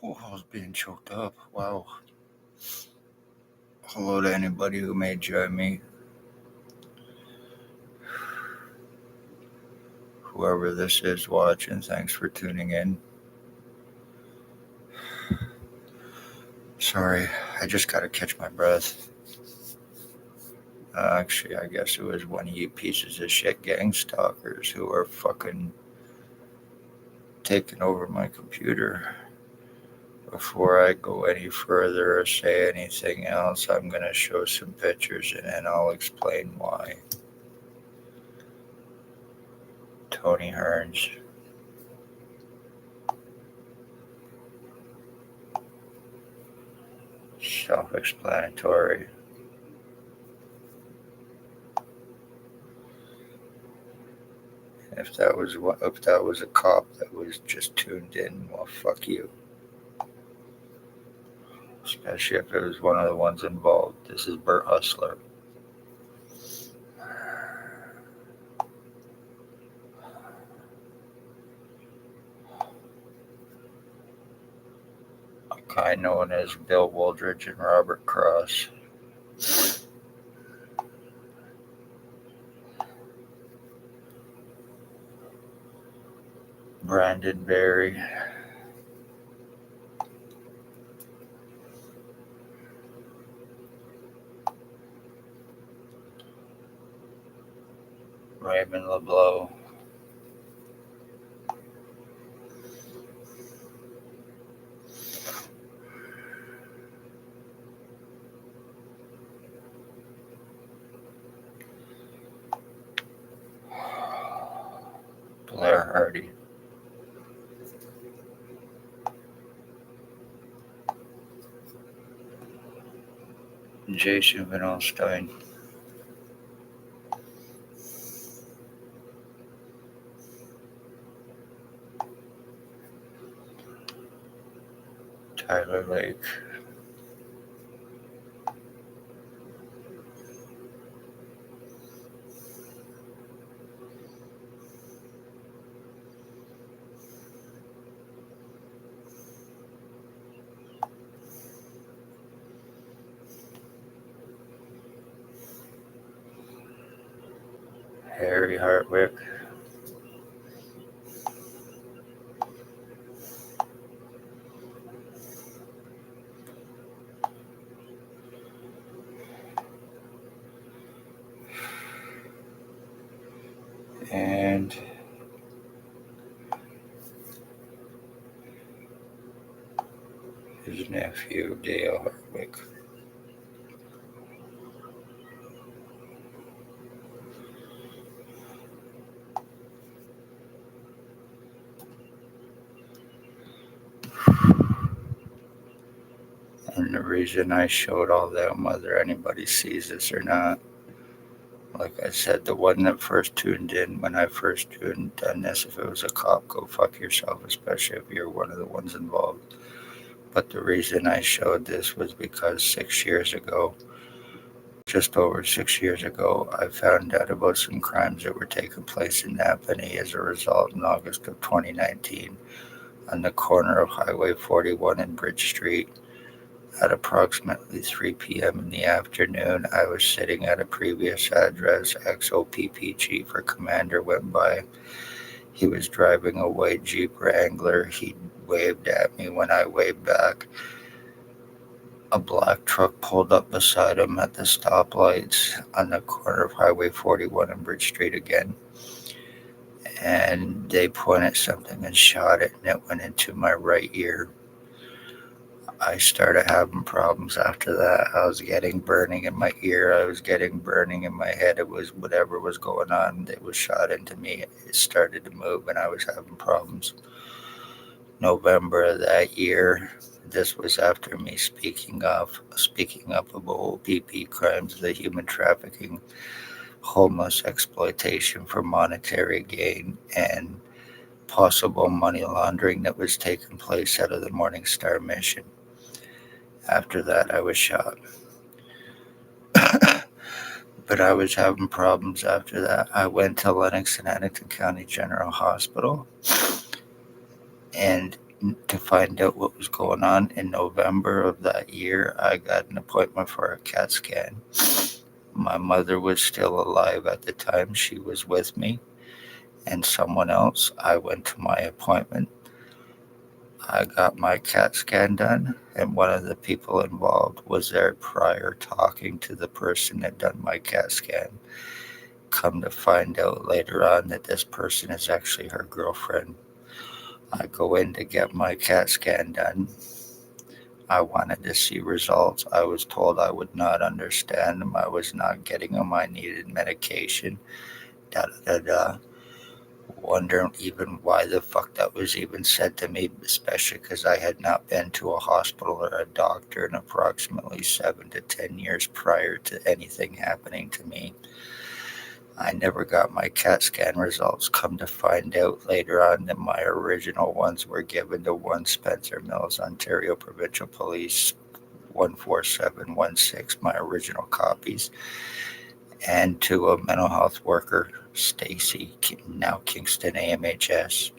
Oh, I was being choked up. Wow. Hello to anybody who may join me. Whoever this is watching, thanks for tuning in. Sorry, I just gotta catch my breath. Actually, I guess it was one of you pieces of shit gang stalkers who are fucking taking over my computer. Before I go any further or say anything else, I'm gonna show some pictures and then I'll explain why. Tony Hearns. Self-explanatory. If that was a cop that was just tuned in, well, fuck you. Especially if it was one of the ones involved. This is Bert Hustler. A guy known as Bill Wooldridge and Robert Cross. Brandon Berry. Raymond LeBlanc. Blair Hardy. Jason Van Alstyne. Tyler Lake. Harry Hartwick. And his nephew, Dale Hartwick. And the reason I showed all that, whether anybody sees this or not, like I said, the one that first tuned in when I first done this, if it was a cop, go fuck yourself, especially if you're one of the ones involved. But the reason I showed this was because 6 years ago, just over 6 years ago, I found out about some crimes that were taking place in Napanee as a result in August of 2019 on the corner of Highway 41 and Bridge Street. At approximately 3 p.m. in the afternoon, I was sitting at a previous address. XOPP Chief or Commander went by. He was driving a white Jeep Wrangler. He waved at me when I waved back. A black truck pulled up beside him at the stoplights on the corner of Highway 41 and Bridge Street again. And they pointed something and shot it, and it went into my right ear. I started having problems after that. I was getting burning in my ear. I was getting burning in my head. It was whatever was going on. It was shot into me. It started to move, and I was having problems. November of that year, this was after me speaking up about OPP crimes, the human trafficking, homeless exploitation for monetary gain, and possible money laundering that was taking place out of the Morning Star mission. After that, I was shot. But I was having problems after that. I went to Lennox and Addington County General Hospital, and to find out what was going on. In November of that year, I got an appointment for a CAT scan. My mother was still alive at the time. She was with me and someone else. I went to my appointment. I got my CAT scan done, and one of the people involved was there prior talking to the person that done my CAT scan. Come to find out later on that this person is actually her girlfriend. I go in to get my CAT scan done. I wanted to see results. I was told I would not understand them. I was not getting them. I needed medication. Da da da da. Wondering even why the fuck that was even said to me, especially because I had not been to a hospital or a doctor in approximately 7 to 10 years prior to anything happening to me. I never got my CAT scan results. Come to find out later on that my original ones were given to 1 Spencer Mills, Ontario Provincial Police 14716, my original copies, and to a mental health worker, Stacy, now Kingston AMHS.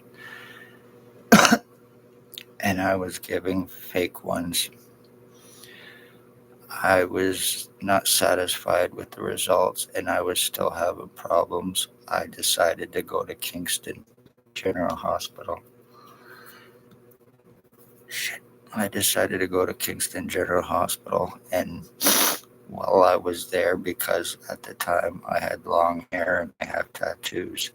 And I was giving fake ones. I was not satisfied with the results, and I was still having problems. I decided to go to Kingston General Hospital. I decided to go to Kingston General Hospital, and while I was there, because at the time I had long hair and I have tattoos,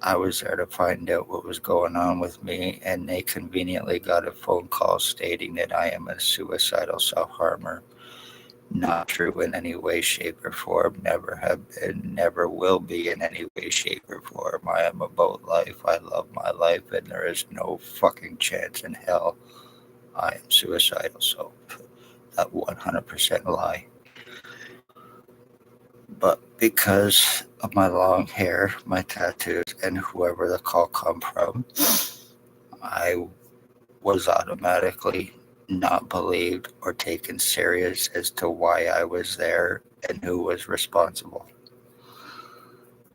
I was there to find out what was going on with me, and they conveniently got a phone call stating that I am a suicidal self-harmer. Not true in any way, shape, or form. Never have been, never will be in any way, shape, or form. I am about life. I love my life, and there is no fucking chance in hell I am suicidal. So that 100% lie. But because of my long hair, my tattoos, and whoever the call come from, I was automatically not believed or taken serious as to why I was there and who was responsible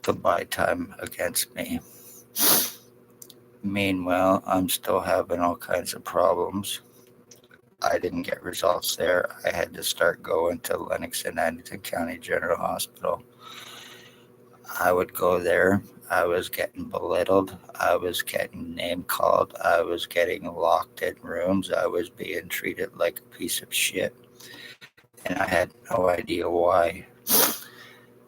to buy time against me. Meanwhile, I'm still having all kinds of problems. I didn't get results there. I had to start going to Lennox and Addington County General Hospital. I would go there. I was getting belittled. I was getting name called. I was getting locked in rooms. I was being treated like a piece of shit. And I had no idea why.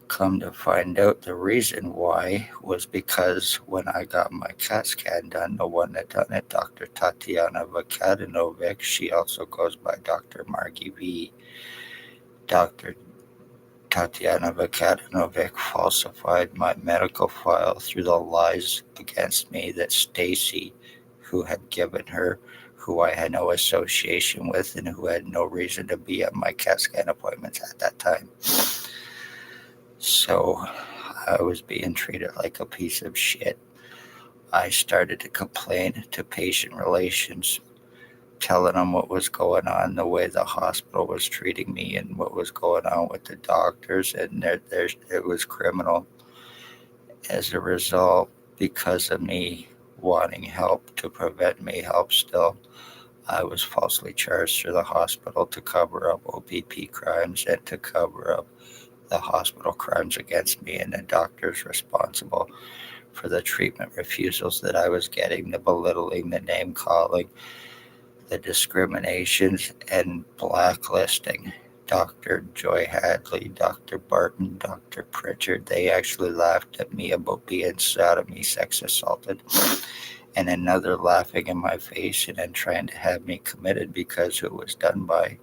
Come to find out, the reason why was because when I got my CAT scan done, the one that done it, Dr. Tatiana Vakadinovic, she also goes by Dr. Margie V. Dr. Tatiana Vakadinovic falsified my medical file through the lies against me that Stacy, who had given her, who I had no association with and who had no reason to be at my CAT scan appointments at that time. So I was being treated like a piece of shit. I started to complain to patient relations, telling them what was going on, the way the hospital was treating me, and what was going on with the doctors, and it was criminal. As a result, because of me wanting help to prevent me help still, I was falsely charged through the hospital to cover up OPP crimes and to cover up the hospital crimes against me and the doctors responsible for the treatment refusals that I was getting, the belittling, the name calling, the discriminations, and blacklisting. Dr. Joy Hadley, Dr. Barton, Dr. Pritchard, they actually laughed at me about being sodomy sex assaulted, and another laughing in my face and then trying to have me committed because it was done by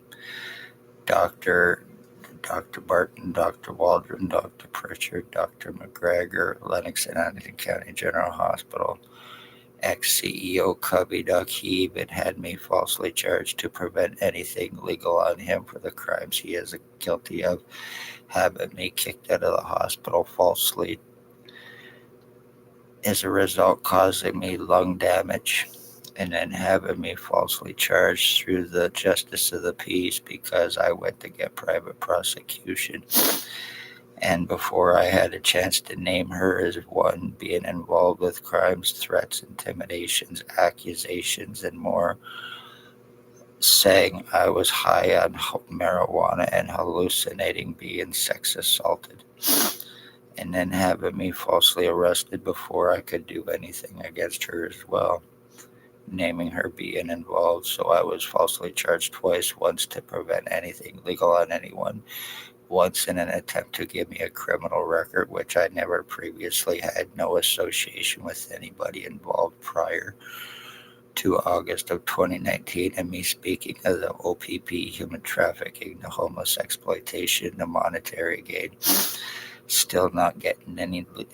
Dr. Barton, Dr. Waldron, Dr. Pritchard, Dr. McGregor, Lennox and Addington County General Hospital, ex-CEO Cubby Duck. He even had me falsely charged to prevent anything legal on him for the crimes he is guilty of, having me kicked out of the hospital falsely, as a result causing me lung damage, and then having me falsely charged through the Justice of the Peace because I went to get private prosecution. And before I had a chance to name her as one being involved with crimes, threats, intimidations, accusations, and more, saying I was high on marijuana and hallucinating being sex assaulted, and then having me falsely arrested before I could do anything against her as well, naming her being involved. So I was falsely charged twice, once to prevent anything legal on anyone, once in an attempt to give me a criminal record, which I never previously had no association with anybody involved prior to August of 2019, and me speaking of the OPP, human trafficking, the homeless exploitation, the monetary gain. Still not getting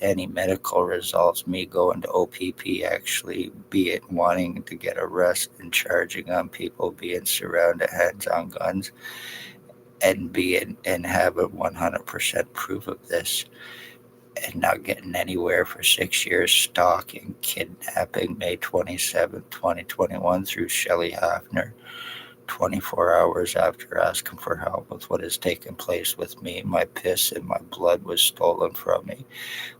any medical results. Me going to OPP actually be it wanting to get arrested and charging on people, being surrounded, hands on guns, and being and having 100% proof of this, and not getting anywhere for 6 years. Stalking, kidnapping, May 27, 2021, through Shelley Hafner. 24 hours after asking for help with what has taken place with me, my piss and my blood was stolen from me.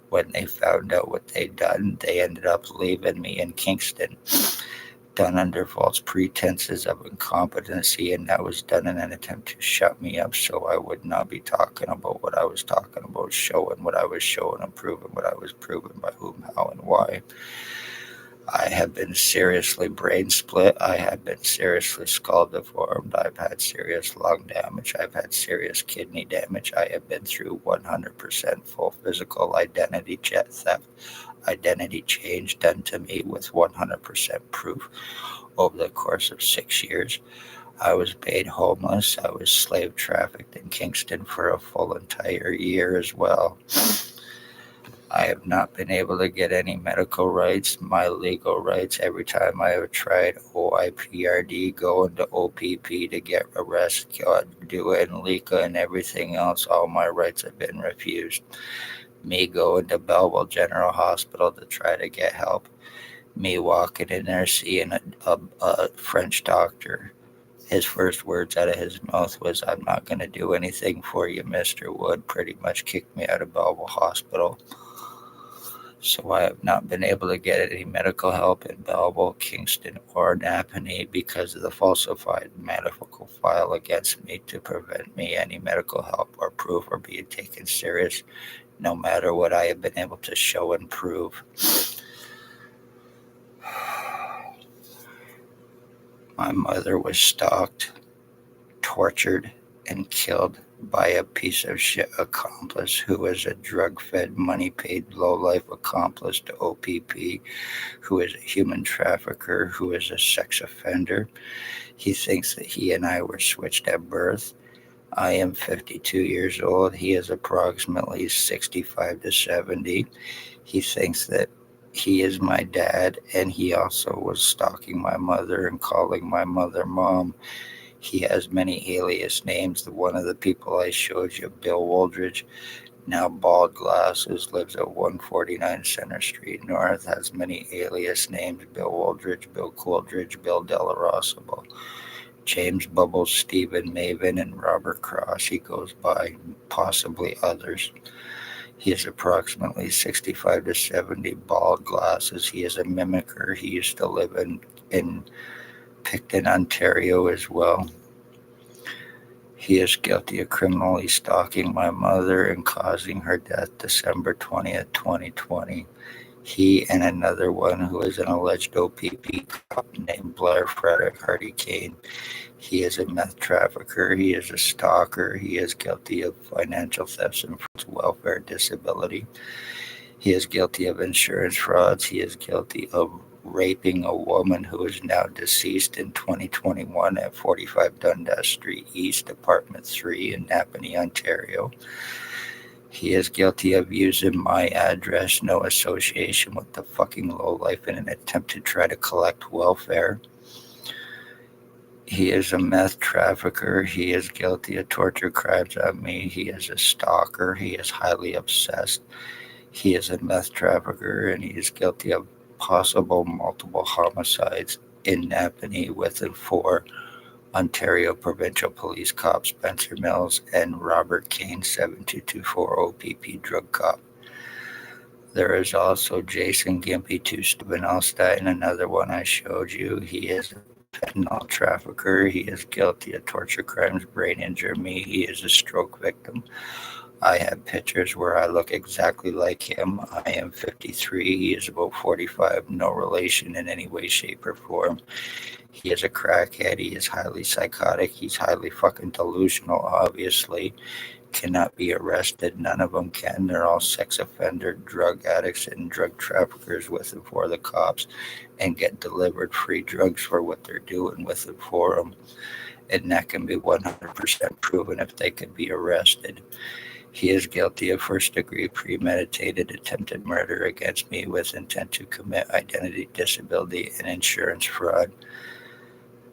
When they found out what they'd done, they ended up leaving me in Kingston, done under false pretenses of incompetency, and that was done in an attempt to shut me up so I would not be talking about what I was talking about, showing what I was showing, and proving what I was proving, by whom, how, and why. I have been seriously brain split. I have been seriously skull deformed. I've had serious lung damage. I've had serious kidney damage. I have been through 100% full physical identity theft, identity change done to me with 100% proof over the course of 6 years. I was made homeless. I was slave trafficked in Kingston for a full entire year as well. I have not been able to get any medical rights, my legal rights. Every time I have tried OIPRD, going to OPP to get arrested, doing LICA and everything else, all my rights have been refused. Me going to Belleville General Hospital to try to get help. Me walking in there, seeing a French doctor. His first words out of his mouth was, "I'm not going to do anything for you, Mr. Wood." Pretty much kicked me out of Belleville Hospital. So I have not been able to get any medical help in Belleville, Kingston, or Napanee because of the falsified medical file against me to prevent me any medical help or proof or being taken serious, no matter what I have been able to show and prove. My mother was stalked, tortured, and killed by a piece of shit accomplice who was a drug-fed, money-paid, low-life accomplice to OPP, who is a human trafficker, who is a sex offender. He thinks that he and I were switched at birth. I am 52 years old. He is approximately 65 to 70. He thinks that he is my dad, and he also was stalking my mother and calling my mother mom. He has many alias names. One of the people I showed you, Bill Woldridge, now bald glasses, lives at 149 Center Street North, has many alias names: Bill Woldridge, Bill Coldridge, Bill Delarosable, James Bubbles, Stephen Maven, and Robert Cross. He goes by possibly others. He is approximately 65 to 70, bald glasses. He is a mimicker. He used to live in Picton, Ontario as well. He is guilty of criminally stalking my mother and causing her death December 20th, 2020. He and another one who is an alleged OPP cop named Blair Frederick Hardy Kane. He is a meth trafficker. He is a stalker. He is guilty of financial thefts and welfare disability. He is guilty of insurance frauds. He is guilty of raping a woman who is now deceased in 2021 at 45 Dundas Street East, Apartment 3 in Napanee, Ontario. He is guilty of using my address, no association with the fucking lowlife, in an attempt to try to collect welfare. He is a meth trafficker. He is guilty of torture crimes on me. He is a stalker. He is highly obsessed. He is a meth trafficker, and he is guilty of possible multiple homicides in Napanee with and for Ontario Provincial Police Cop Spencer Mills, and Robert Kane 7224 OPP Drug Cop. There is also Jason Gimpy 2 Stubenelstein, another one I showed you. He is a fentanyl trafficker. He is guilty of torture crimes, brain injury me. He is a stroke victim. I have pictures where I look exactly like him. I am 53. He is about 45. No relation in any way, shape, or form. He is a crackhead. He is highly psychotic. He's highly fucking delusional, obviously. Cannot be arrested. None of them can. They're all sex offender, drug addicts, and drug traffickers with and for the cops and get delivered free drugs for what they're doing with it for them. And that can be 100% proven if they could be arrested. He is guilty of first-degree premeditated attempted murder against me with intent to commit identity disability and insurance fraud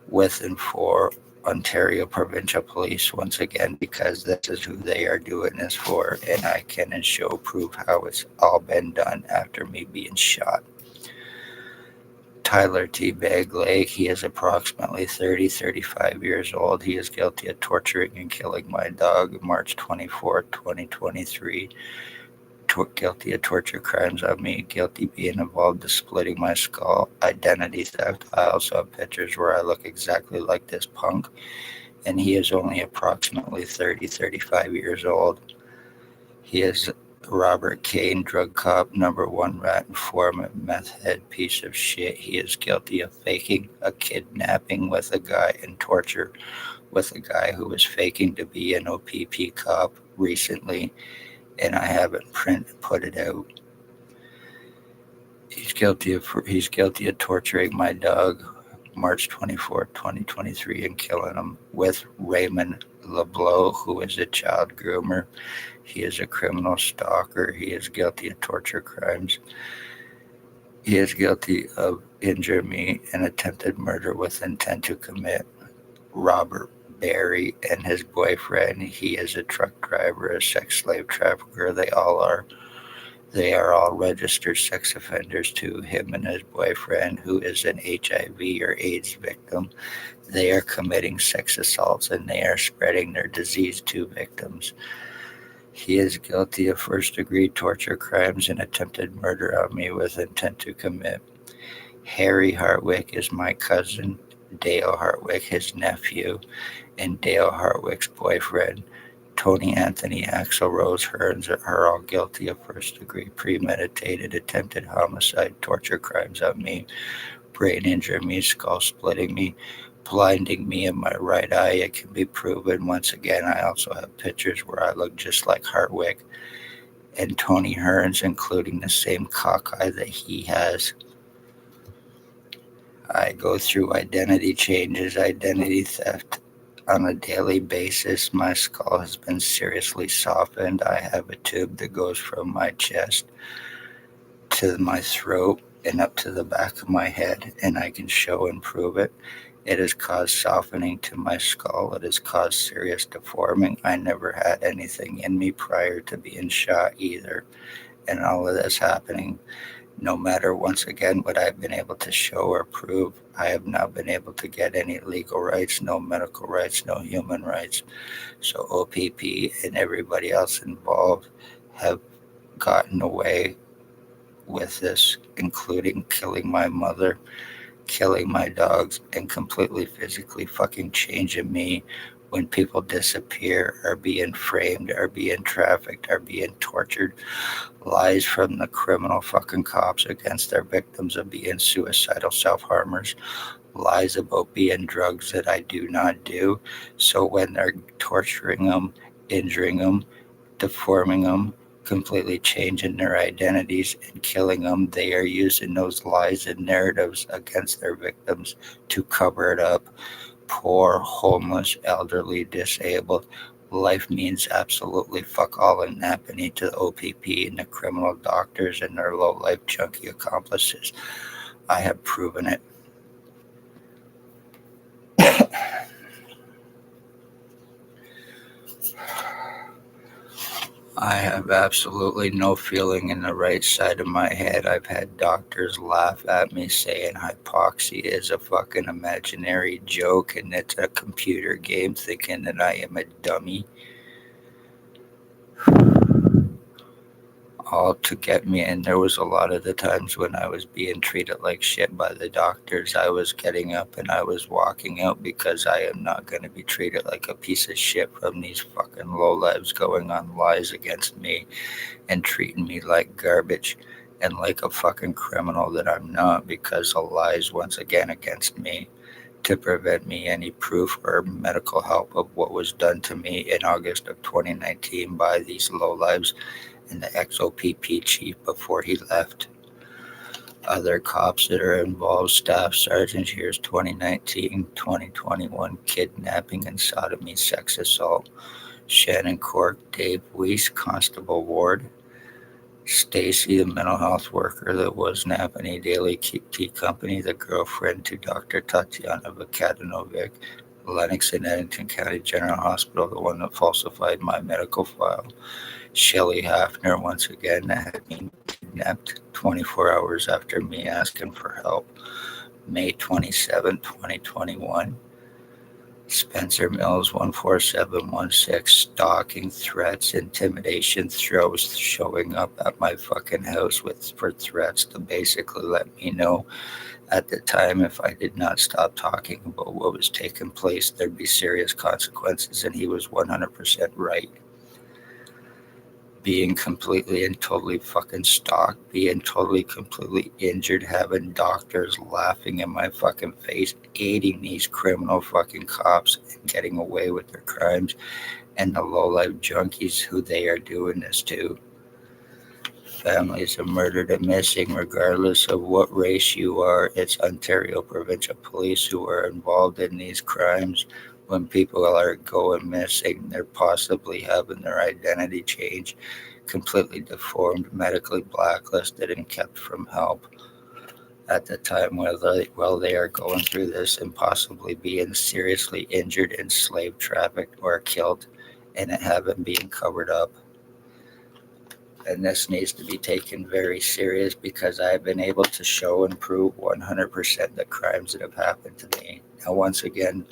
with and for Ontario Provincial Police once again because this is who they are doing this for, and I can and show prove how it's all been done after me being shot. Tyler T. Bagley, he is approximately 35 years old. He is guilty of torturing and killing my dog March 24, 2023. Guilty of torture crimes on me, guilty being involved in splitting my skull, identity theft. I also have pictures where I look exactly like this punk, and he is only approximately 35 years old. He is Robert Kane, drug cop, #1 rat informant, meth head piece of shit. He is guilty of faking a kidnapping with a guy and torture with a guy who was faking to be an OPP cop recently, and I haven't put it out. He's guilty of torturing my dog March 24th, 2023, and killing him with Raymond LeBlanc, who is a child groomer. He is a criminal stalker. He is guilty of torture crimes. He is guilty of injuring me and attempted murder with intent to commit. Robert Barry and his boyfriend. He is a truck driver, a sex slave trafficker. They all are. They are all registered sex offenders too. Him and his boyfriend, who is an HIV or AIDS victim, they are committing sex assaults and they are spreading their disease to victims. He is guilty of first-degree torture crimes and attempted murder on me with intent to commit. Harry Hartwick is my cousin, Dale Hartwick, his nephew, and Dale Hartwick's boyfriend. Tony Anthony, Axel Rose Hearns are all guilty of first-degree premeditated attempted homicide, torture crimes on me, brain injuring me, skull splitting me, blinding me in my right eye. It can be proven. Once again, I also have pictures where I look just like Hartwick and Tony Hearns, including the same cock eye that he has. I go through identity changes, identity theft on a daily basis. My skull has been seriously softened. I have a tube that goes from my chest to my throat and up to the back of my head, and I can show and prove it. It has caused softening to my skull. It has caused serious deforming. I never had anything in me prior to being shot either. And all of this happening, no matter, once again, what I've been able to show or prove, I have not been able to get any legal rights, no medical rights, no human rights. So OPP and everybody else involved have gotten away with this, including killing my mother, killing my dogs, and completely physically fucking changing me when people disappear, are being framed, are being trafficked, are being tortured. Lies from the criminal fucking cops against their victims of being suicidal self-harmers. Lies about being drugs that I do not do. So when they're torturing them, injuring them, deforming them, completely changing their identities and killing them, they are using those lies and narratives against their victims to cover it up. Poor, homeless, elderly, disabled. Life means absolutely fuck all and happening to the OPP and the criminal doctors and their low-life junkie accomplices. I have proven it. I have absolutely no feeling in the right side of my head. I've had doctors laugh at me saying hypoxia is a fucking imaginary joke and it's a computer game, thinking that I am a dummy. All to get me. And there was a lot of the times when I was being treated like shit by the doctors. I was getting up and I was walking out because I am not going to be treated like a piece of shit from these fucking lowlives going on lies against me and treating me like garbage and like a fucking criminal that I'm not because of lies once again against me to prevent me any proof or medical help of what was done to me in August of 2019 by these lowlives and the XOPP chief before he left. Other cops that are involved: Staff Sergeant, here's 2019, 2021, kidnapping and sodomy, sex assault. Shannon Cork, Dave Weiss, Constable Ward. Stacy, the mental health worker that was Napanee Daily Tea Company, the girlfriend to Dr. Tatiana Vukadinovic. Lennox in Eddington County General Hospital, the one that falsified my medical file. Shelley Hafner, once again, that had me kidnapped 24 hours after me asking for help. May 27, 2021. Spencer Mills, 14716, stalking, threats, intimidation, throws, showing up at my fucking house for threats to basically let me know at the time if I did not stop talking about what was taking place, there'd be serious consequences, and he was 100% right. Being completely and totally fucking stalked, being totally completely injured, having doctors laughing in my fucking face, aiding these criminal fucking cops and getting away with their crimes, and the low-life junkies who they are doing this to. Families of murdered and missing, regardless of what race you are. It's Ontario provincial police who are involved in these crimes. When people are going missing, they're possibly having their identity changed, completely deformed, medically blacklisted, and kept from help at the time while they are going through this, and possibly being seriously injured and slave trafficked or killed, and it haven't been covered up. And this needs to be taken very serious because I've been able to show and prove 100% the crimes that have happened to me. Now, once again,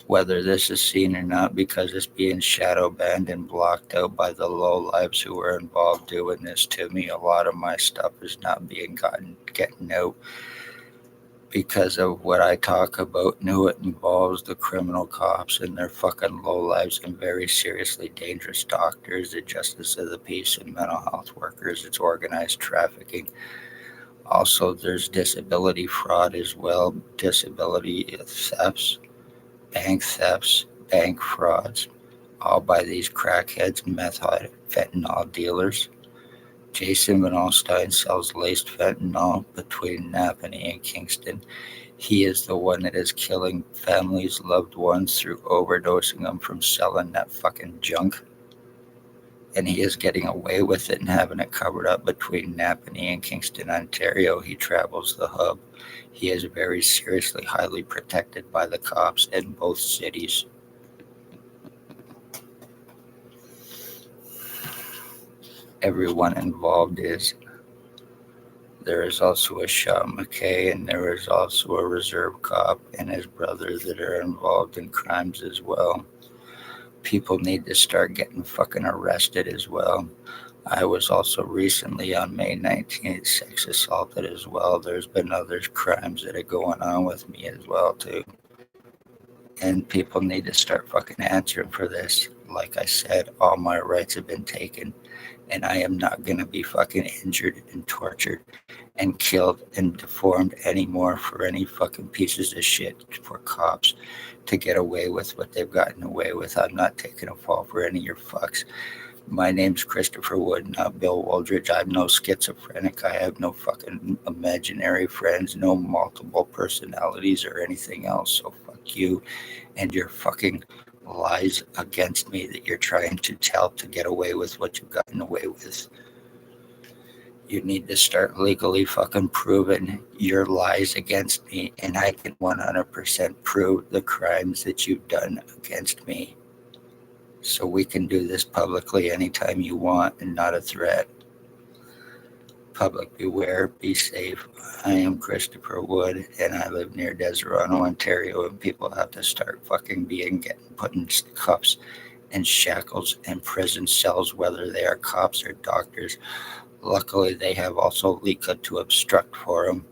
whether this is seen or not, because it's being shadow banned and blocked out by the low lives who are involved doing this to me, a lot of my stuff is not getting out because of what I talk about. Knew it involves the criminal cops and their fucking low lives and very seriously dangerous doctors, the justice of the peace and mental health workers. It's organized trafficking. Also, there's disability fraud as well, disability thefts, bank frauds, all by these crackheads and fentanyl dealers. Jason Van Alstyne sells laced fentanyl between Napanee and Kingston. He is the one that is killing families, loved ones through overdosing them from selling that fucking junk. And he is getting away with it and having it covered up between Napanee and Kingston, Ontario. He travels the hub. He is very seriously highly protected by the cops in both cities. Everyone involved is. There is also a Sean McKay, and there is also a reserve cop and his brother that are involved in crimes as well. People need to start getting fucking arrested as well. I was also recently on May 19th sex assaulted as well. There's been other crimes that are going on with me as well too. And people need to start fucking answering for this. Like I said, all my rights have been taken, and I am not going to be fucking injured and tortured and killed and deformed anymore for any fucking pieces of shit for cops to get away with what they've gotten away with. I'm not taking a fall for any of your fucks. My name's Christopher Wood, not Bill Wooldridge. I'm no schizophrenic. I have no fucking imaginary friends, no multiple personalities or anything else. So fuck you and your fucking lies against me that you're trying to tell to get away with what you've gotten away with. You need to start legally fucking proving your lies against me, and I can 100% prove the crimes that you've done against me. So we can do this publicly anytime you want and not a threat. Public beware, be safe. I am Christopher Wood, and I live near Deserano, Ontario, and people have to start fucking getting put in cuffs and shackles and prison cells, whether they are cops or doctors. Luckily, they have also Lika to obstruct for them.